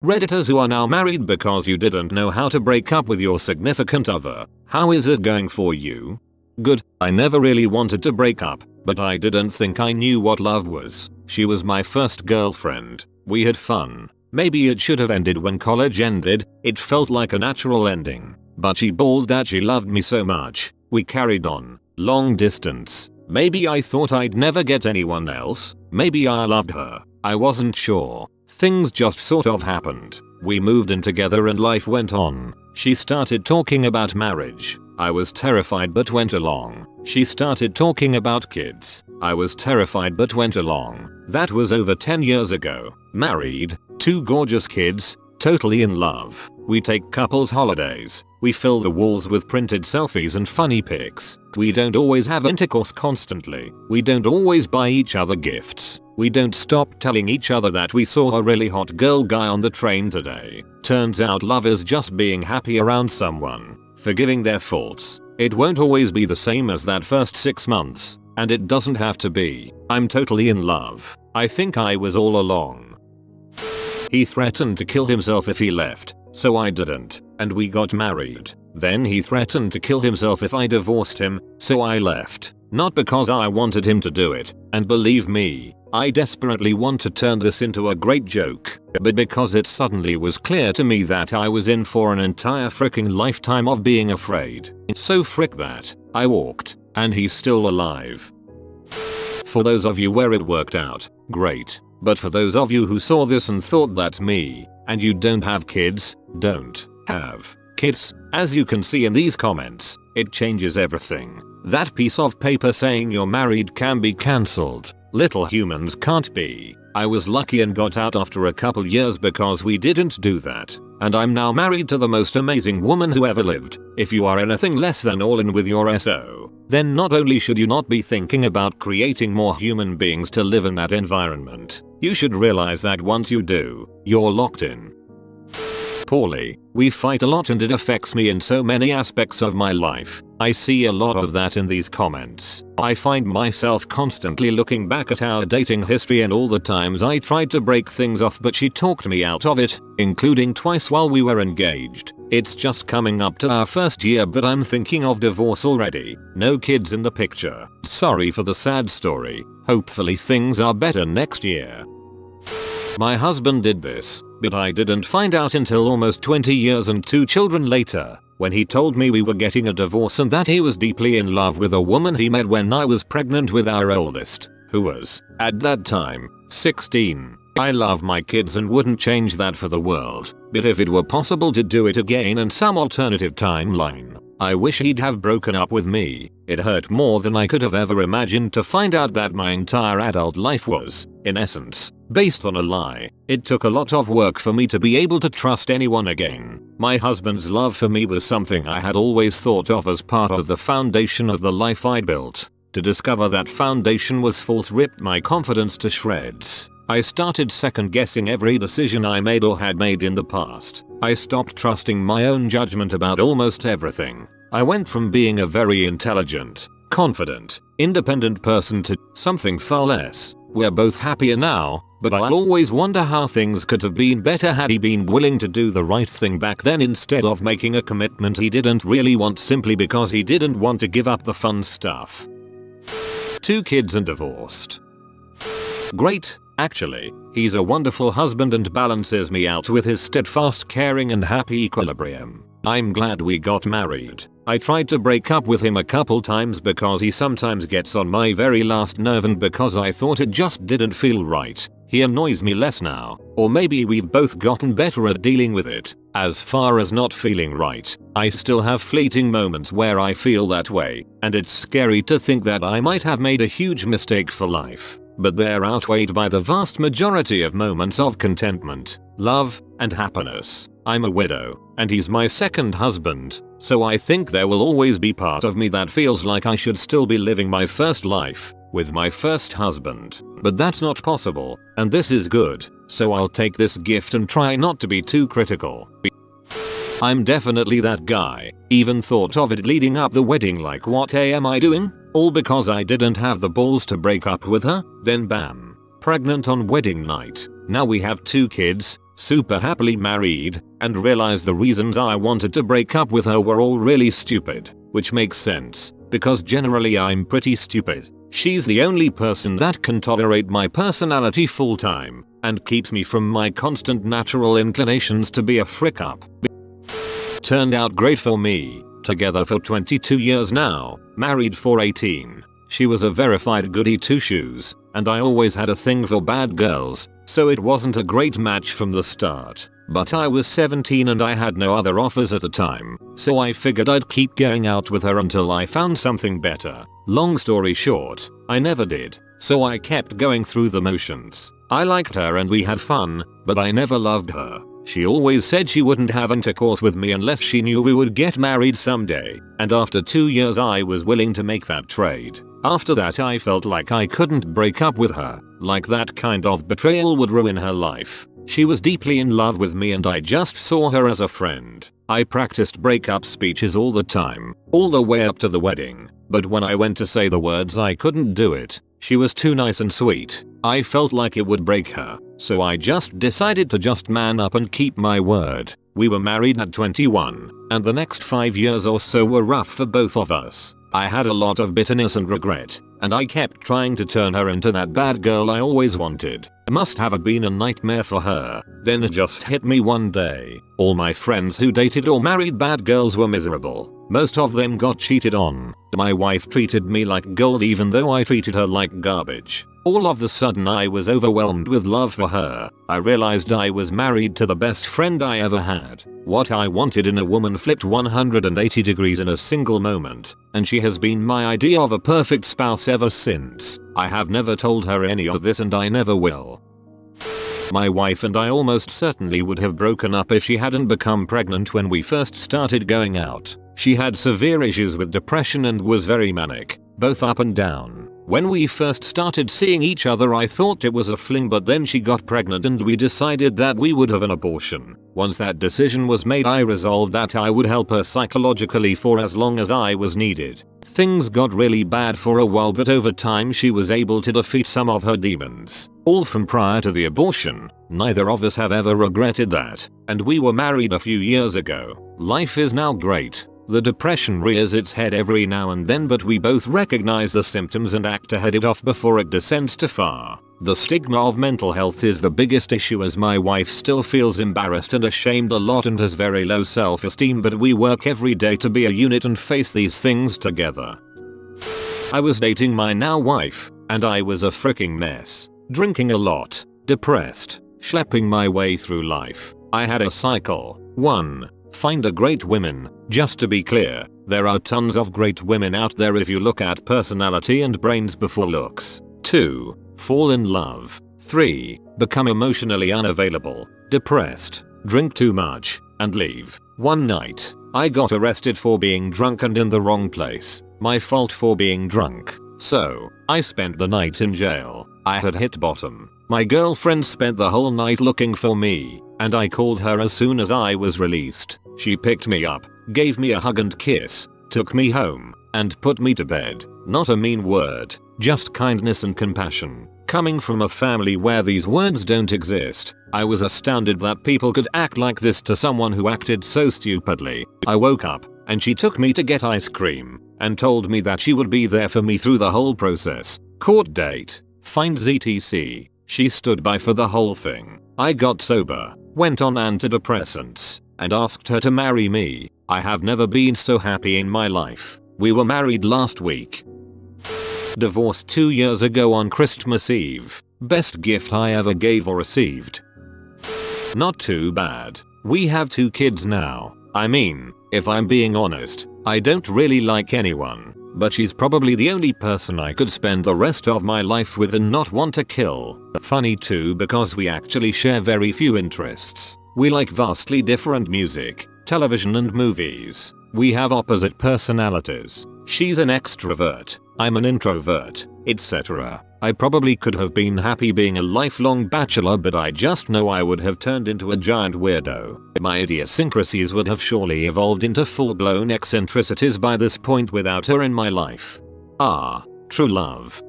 Redditors who are now married because you didn't know how to break up with your significant other. How is it going for you? Good. I never really wanted to break up, but I didn't think I knew what love was. She was my first girlfriend. We had fun. Maybe it should have ended when college ended. It felt like a natural ending. But she bawled that she loved me so much. We carried on. Long distance. Maybe I thought I'd never get anyone else. Maybe I loved her. I wasn't sure. Things just sort of happened. We moved in together and life went on. She started talking about marriage. I was terrified but went along. She started talking about kids. I was terrified but went along. That was over 10 years ago. Married, 2 gorgeous kids, totally in love. We take couples holidays. We fill the walls with printed selfies and funny pics. We don't always have intercourse constantly. We don't always buy each other gifts. We don't stop telling each other that we saw a really hot girl guy on the train today. Turns out love is just being happy around someone, forgiving their faults. It won't always be the same as that first 6 months, and it doesn't have to be. I'm totally in love. I think I was all along. He threatened to kill himself if he left, so I didn't, and we got married. Then he threatened to kill himself if I divorced him, so I left. Not because I wanted him to do it, and believe me, I desperately want to turn this into a great joke, but because it suddenly was clear to me that I was in for an entire freaking lifetime of being afraid. So frick that. I walked, and he's still alive. For those of you where it worked out, great. But for those of you who saw this and thought that's me, and you don't have kids, don't have kids, as you can see in these comments, it changes everything. That piece of paper saying you're married can be cancelled. Little humans can't be. I was lucky and got out after a couple years because we didn't do that. And I'm now married to the most amazing woman who ever lived. If you are anything less than all in with your SO, then not only should you not be thinking about creating more human beings to live in that environment, you should realize that once you do, you're locked in. Poorly. We fight a lot and it affects me in so many aspects of my life. I see a lot of that in these comments. I find myself constantly looking back at our dating history and all the times I tried to break things off but she talked me out of it, including twice while we were engaged. It's just coming up to our first year but I'm thinking of divorce already. No kids in the picture. Sorry for the sad story. Hopefully things are better next year. My husband did this, but I didn't find out until almost 20 years and 2 children later, when he told me we were getting a divorce and that he was deeply in love with a woman he met when I was pregnant with our oldest, who was, at that time, 16. I love my kids and wouldn't change that for the world, but if it were possible to do it again in some alternative timeline, I wish he'd have broken up with me. It hurt more than I could have ever imagined to find out that my entire adult life was, in essence, based on a lie. It took a lot of work for me to be able to trust anyone again. My husband's love for me was something I had always thought of as part of the foundation of the life I built. To discover that foundation was false ripped my confidence to shreds. I started second guessing every decision I made or had made in the past. I stopped trusting my own judgment about almost everything. I went from being a very intelligent, confident, independent person to something far less. We're both happier now, but I'll always wonder how things could have been better had he been willing to do the right thing back then instead of making a commitment he didn't really want simply because he didn't want to give up the fun stuff. 2 kids and divorced. Great. Actually, he's a wonderful husband and balances me out with his steadfast, caring and happy equilibrium. I'm glad we got married. I tried to break up with him a couple times because he sometimes gets on my very last nerve and because I thought it just didn't feel right. He annoys me less now, or maybe we've both gotten better at dealing with it. As far as not feeling right, I still have fleeting moments where I feel that way, and it's scary to think that I might have made a huge mistake for life. But they're outweighed by the vast majority of moments of contentment, love, and happiness. I'm a widow, and he's my second husband, so I think there will always be part of me that feels like I should still be living my first life with my first husband. But that's not possible, and this is good, so I'll take this gift and try not to be too critical. I'm definitely that guy. Even thought of it leading up the wedding like what am I doing? All because I didn't have the balls to break up with her? Then bam. Pregnant on wedding night. Now we have 2 kids, super happily married, and realized the reasons I wanted to break up with her were all really stupid, which makes sense, because generally I'm pretty stupid. She's the only person that can tolerate my personality full time, and keeps me from my constant natural inclinations to be a frick up. Turned out great for me, together for 22 years now, married for 18. She was a verified goody two shoes, and I always had a thing for bad girls, so it wasn't a great match from the start. But I was 17 and I had no other offers at the time, so I figured I'd keep going out with her until I found something better. Long story short, I never did, so I kept going through the motions. I liked her and we had fun, but I never loved her. She always said she wouldn't have intercourse with me unless she knew we would get married someday, and after 2 years I was willing to make that trade. After that I felt like I couldn't break up with her, like that kind of betrayal would ruin her life. She was deeply in love with me and I just saw her as a friend. I practiced breakup speeches all the time, all the way up to the wedding, but when I went to say the words I couldn't do it. She was too nice and sweet. I felt like it would break her, so I just decided to just man up and keep my word. We were married at 21, and the next 5 years or so were rough for both of us. I had a lot of bitterness and regret, and I kept trying to turn her into that bad girl I always wanted. Must have been a nightmare for her. Then it just hit me one day. All my friends who dated or married bad girls were miserable. Most of them got cheated on. My wife treated me like gold even though I treated her like garbage. All of a sudden I was overwhelmed with love for her. I realized I was married to the best friend I ever had. What I wanted in a woman flipped 180 degrees in a single moment, and she has been my idea of a perfect spouse ever since. I have never told her any of this and I never will. My wife and I almost certainly would have broken up if she hadn't become pregnant when we first started going out. She had severe issues with depression and was very manic, both up and down. When we first started seeing each other I thought it was a fling, but then she got pregnant and we decided that we would have an abortion. Once that decision was made I resolved that I would help her psychologically for as long as I was needed. Things got really bad for a while, but over time she was able to defeat some of her demons. All from prior to the abortion. Neither of us have ever regretted that, and we were married a few years ago. Life is now great. The depression rears its head every now and then, but we both recognize the symptoms and act to head it off before it descends too far. The stigma of mental health is the biggest issue, as my wife still feels embarrassed and ashamed a lot and has very low self-esteem, but we work every day to be a unit and face these things together. I was dating my now wife, and I was a freaking mess. Drinking a lot, depressed, schlepping my way through life. I had a cycle. 1. Find a great woman. Just to be clear, there are tons of great women out there if you look at personality and brains before looks. 2. Fall in love. 3. Become emotionally unavailable, depressed, drink too much, and leave. One night, I got arrested for being drunk and in the wrong place. My fault for being drunk. So, I spent the night in jail. I had hit bottom. My girlfriend spent the whole night looking for me, and I called her as soon as I was released. She picked me up, gave me a hug and kiss, took me home, and put me to bed. Not a mean word, just kindness and compassion. Coming from a family where these words don't exist, I was astounded that people could act like this to someone who acted so stupidly. I woke up, and she took me to get ice cream, and told me that she would be there for me through the whole process. Court date, fines etc. She stood by for the whole thing. I got sober, went on antidepressants, and asked her to marry me. I have never been so happy in my life. We were married last week. Divorced 2 years ago on Christmas Eve. Best gift I ever gave or received. Not too bad. We have 2 kids now. I mean, if I'm being honest, I don't really like anyone, but she's probably the only person I could spend the rest of my life with and not want to kill. Funny too, because we actually share very few interests. We like vastly different music, television and movies. We have opposite personalities. She's an extrovert, I'm an introvert, etc. I probably could have been happy being a lifelong bachelor, but I just know I would have turned into a giant weirdo. My idiosyncrasies would have surely evolved into full-blown eccentricities by this point without her in my life. True love.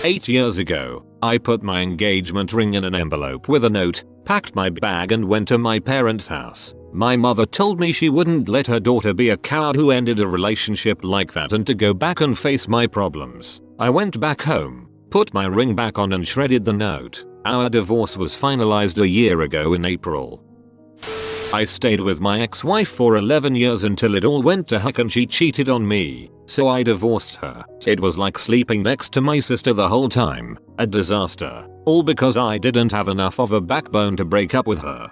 8 years ago, I put my engagement ring in an envelope with a note, packed my bag and went to my parents' house. My mother told me she wouldn't let her daughter be a coward who ended a relationship like that and to go back and face my problems. I went back home, put my ring back on and shredded the note. Our divorce was finalized a year ago in April. I stayed with my ex-wife for 11 years until it all went to heck and she cheated on me, so I divorced her. It was like sleeping next to my sister the whole time, a disaster, all because I didn't have enough of a backbone to break up with her.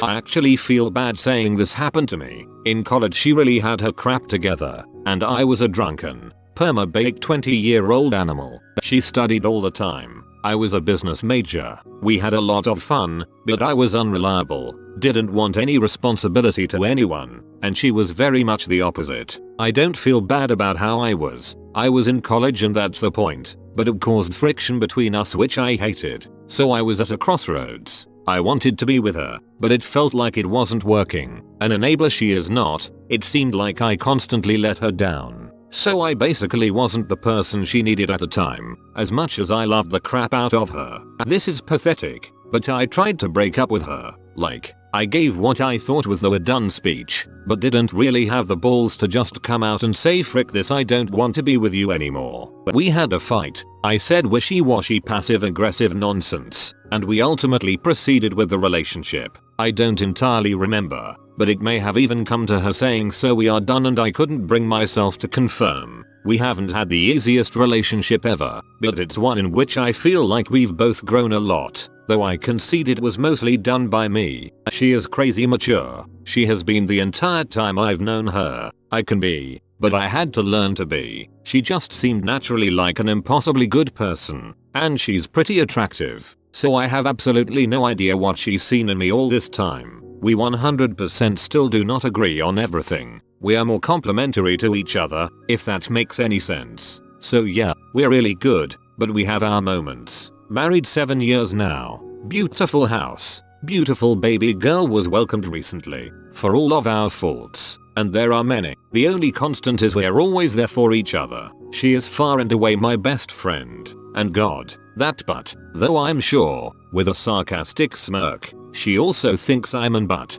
I actually feel bad saying this happened to me. In college she really had her crap together, and I was a drunken, perma-baked 20-year-old animal. She studied all the time. I was a business major. We had a lot of fun, but I was unreliable, didn't want any responsibility to anyone, and she was very much the opposite. I don't feel bad about how I was. I was in college and that's the point, but it caused friction between us which I hated. So I was at a crossroads. I wanted to be with her, but it felt like it wasn't working. An enabler she is not, it seemed like I constantly let her down. So I basically wasn't the person she needed at the time, as much as I loved the crap out of her. This is pathetic, but I tried to break up with her. Like, I gave what I thought was the done speech, but didn't really have the balls to just come out and say frick this, I don't want to be with you anymore. We had a fight. I said wishy-washy passive-aggressive nonsense, and we ultimately proceeded with the relationship. I don't entirely remember, but it may have even come to her saying so we are done and I couldn't bring myself to confirm. We haven't had the easiest relationship ever, but it's one in which I feel like we've both grown a lot, though I concede it was mostly done by me. She is crazy mature. She has been the entire time I've known her. I can be, but I had to learn to be. She just seemed naturally like an impossibly good person, and she's pretty attractive, so I have absolutely no idea what she's seen in me all this time. We 100% still do not agree on everything. We are more complementary to each other, if that makes any sense. So yeah, we're really good, but we have our moments. Married 7 years now. Beautiful house. Beautiful baby girl was welcomed recently. For all of our faults, and there are many, the only constant is we're always there for each other. She is far and away my best friend. And God, that but, though I'm sure, with a sarcastic smirk, she also thinks I'm an but.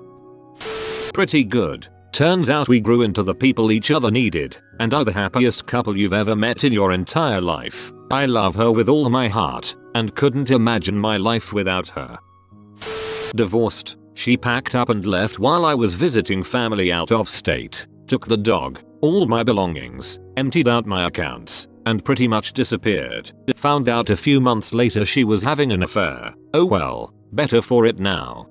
Pretty good. Turns out we grew into the people each other needed, and are the happiest couple you've ever met in your entire life. I love her with all my heart, and couldn't imagine my life without her. Divorced. She packed up and left while I was visiting family out of state, took the dog, all my belongings, emptied out my accounts, and pretty much disappeared. Found out a few months later she was having an affair. Oh well, better for it now.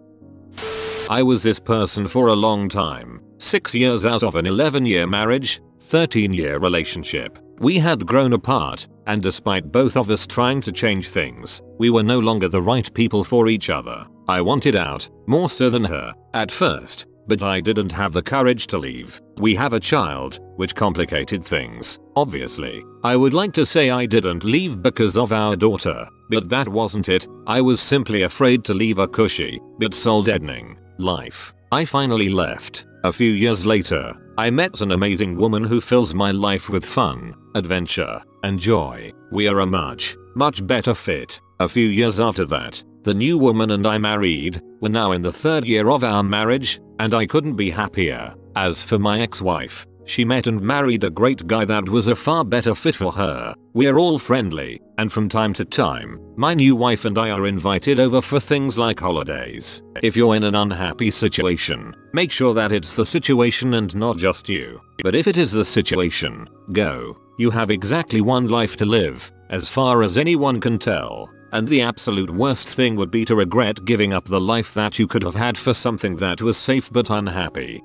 I was this person for a long time. 6 years out of an 11-year marriage, 13-year relationship. We had grown apart, and despite both of us trying to change things, we were no longer the right people for each other. I wanted out, more so than her, at first, but I didn't have the courage to leave. We have a child, which complicated things, obviously. I would like to say I didn't leave because of our daughter, but that wasn't it. I was simply afraid to leave a cushy, but soul-deadening life. I finally left. A few years later, I met an amazing woman who fills my life with fun, adventure, and joy. We are a much better fit. A few years after that, the new woman and I married. We're now in the 3rd year of our marriage, and I couldn't be happier. As for my ex-wife, she met and married a great guy that was a far better fit for her. We're all friendly, and from time to time, my new wife and I are invited over for things like holidays. If you're in an unhappy situation, make sure that it's the situation and not just you. But if it is the situation, go. You have exactly one life to live, as far as anyone can tell. And the absolute worst thing would be to regret giving up the life that you could have had for something that was safe but unhappy.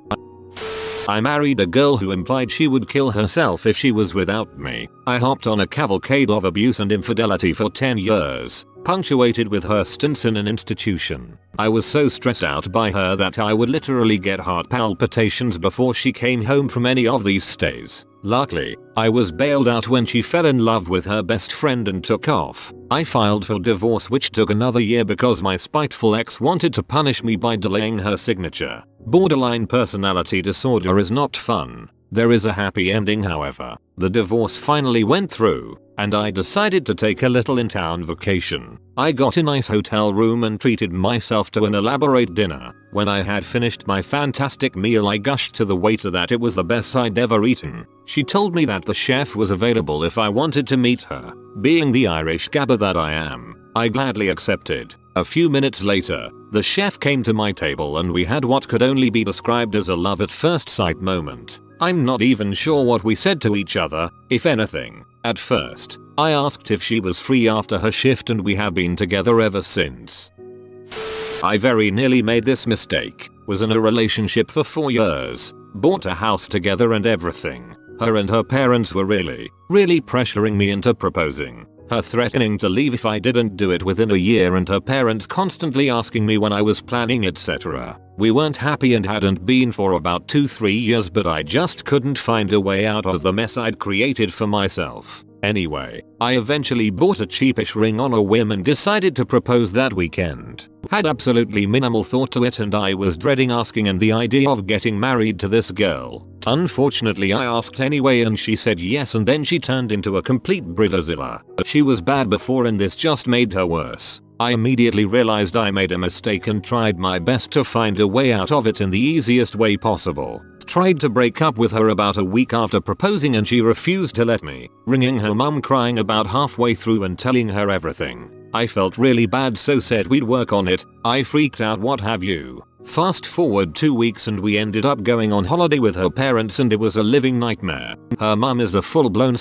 I married a girl who implied she would kill herself if she was without me. I hopped on a cavalcade of abuse and infidelity for 10 years, punctuated with her stints in an institution. I was so stressed out by her that I would literally get heart palpitations before she came home from any of these stays. Luckily, I was bailed out when she fell in love with her best friend and took off. I filed for divorce, which took another year because my spiteful ex wanted to punish me by delaying her signature. Borderline personality disorder is not fun, There is a happy ending however. The divorce finally went through, and I decided to take a little in-town vacation. I got a nice hotel room and treated myself to an elaborate dinner. When I had finished my fantastic meal I gushed to the waiter that it was the best I'd ever eaten. She told me that the chef was available if I wanted to meet her. Being the Irish gabber that I am, I gladly accepted. A few minutes later, the chef came to my table and we had what could only be described as a love at first sight moment. I'm not even sure what we said to each other, if anything. At first, I asked if she was free after her shift and we have been together ever since. I very nearly made this mistake. Was in a relationship for 4 years, bought a house together and everything. Her and her parents were really pressuring me into proposing. Her threatening to leave if I didn't do it within a year and her parents constantly asking me when I was planning etc. We weren't happy and hadn't been for about 2-3 years but I just couldn't find a way out of the mess I'd created for myself. Anyway, I eventually bought a cheapish ring on a whim and decided to propose that weekend. Had absolutely minimal thought to it and I was dreading asking and the idea of getting married to this girl. Unfortunately I asked anyway and she said yes and then she turned into a complete bridezilla. She was bad before and this just made her worse. I immediately realized I made a mistake and tried my best to find a way out of it in the easiest way possible. Tried to break up with her about a week after proposing and she refused to let me, ringing her mum crying about halfway through and telling her everything. I felt really bad so said we'd work on it. I freaked out what have you. Fast forward 2 weeks and we ended up going on holiday with her parents and it was a living nightmare. Her mum is a full-blown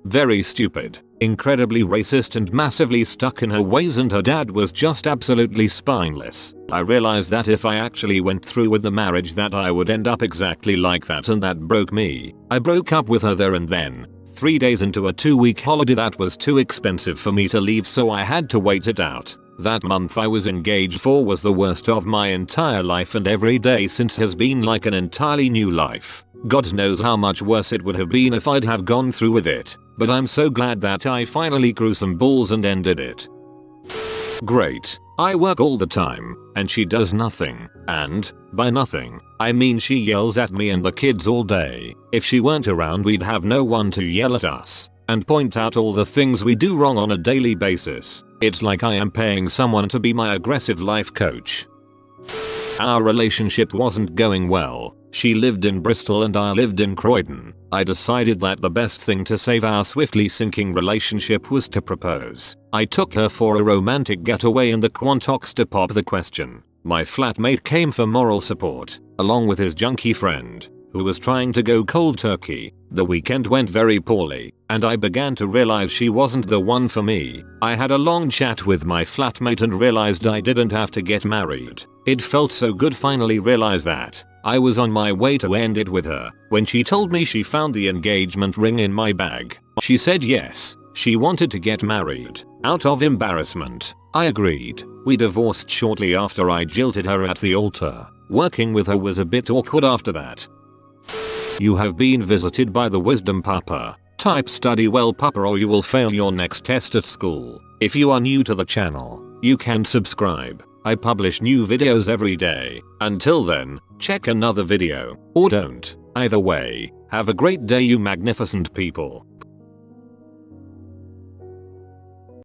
very stupid, incredibly racist and massively stuck in her ways and her dad was just absolutely spineless. I realized that if I actually went through with the marriage that I would end up exactly like that and that broke me. I broke up with her there and then. 3 days into a 2-week holiday that was too expensive for me to leave so I had to wait it out. That month I was engaged for was the worst of my entire life and every day since has been like an entirely new life. God knows how much worse it would have been if I'd have gone through with it, but I'm so glad that I finally grew some balls and ended it. Great. I work all the time, and she does nothing, and, by nothing, I mean she yells at me and the kids all day. If she weren't around we'd have no one to yell at us, and point out all the things we do wrong on a daily basis. It's like I am paying someone to be my aggressive life coach. Our relationship wasn't going well. She lived in Bristol and I lived in Croydon. I decided that the best thing to save our swiftly sinking relationship was to propose. I took her for a romantic getaway in the Quantox to pop the question. My flatmate came for moral support, along with his junkie friend, who was trying to go cold turkey. The weekend went very poorly, and I began to realize she wasn't the one for me. I had a long chat with my flatmate and realized I didn't have to get married. It felt so good finally realize that. I was on my way to end it with her when she told me she found the engagement ring in my bag. She said yes, she wanted to get married. Out of embarrassment, I agreed. We divorced shortly after I jilted her at the altar. Working with her was a bit awkward after that. You have been visited by the wisdom papa. Type study well papa or you will fail your next test at school. If you are new to the channel, you can subscribe. I publish new videos every day. Until then, check another video, or don't. Either way, have a great day you magnificent people.